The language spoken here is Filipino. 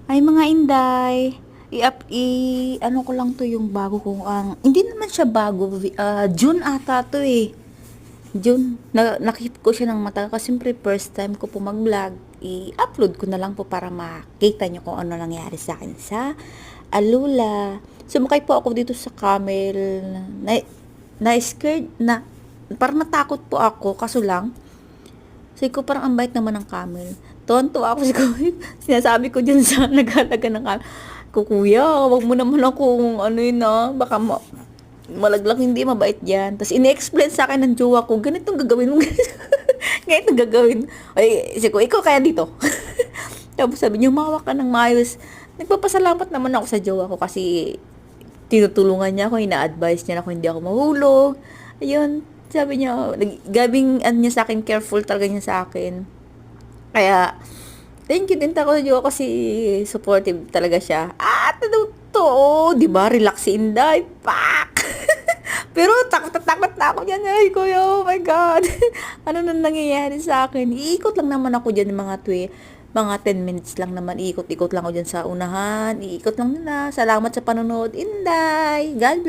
Ay mga Inday, ano ko lang to yung bago kong hindi naman siya bago, June ata to eh. June, nakip ko siya ng mata kasi siyempre first time ko po mag-vlog. I-upload ko na lang po para makita nyo kung ano nangyari sa akin sa Alula. Sumakay po ako dito sa camel. Na-scared na, parang natakot po ako, kaso lang, sabi ko parang ang bait naman ng camel. Tuwan-tuwa ako siguro. Sinasabi ko dyan sa nag-alaga ng camel. Kuya, wag mo naman akong ano yun baka malaglag, hindi mabait yan. Tapos ini-explain sa akin ng jowa ko, ganitong gagawin mo. Ganitong gagawin. Ay, sabi ko, ikaw kaya dito. Tapos sabi niya, mawak ka ng maayos. Nagpapasalamat naman ako sa jowa ko kasi tinutulungan niya ako, ina-advise niya na ako hindi ako mahulog. Ayun, sabi niya, gabing ano niya sa akin, careful talaga niya sa akin. Kaya, thank you din ako sa jowa kasi supportive talaga siya. At ano to, di ba, relax si Inday, pak! Pero takot na takot na ako dyan. Ay, kuya, oh my God. Ano na nangyayari sa akin? Iikot lang naman ako dyan mga 10 minutes lang naman. Iikot-ikot lang ako dyan sa unahan. Iikot lang nila. Salamat sa panonood, Inday. God bless.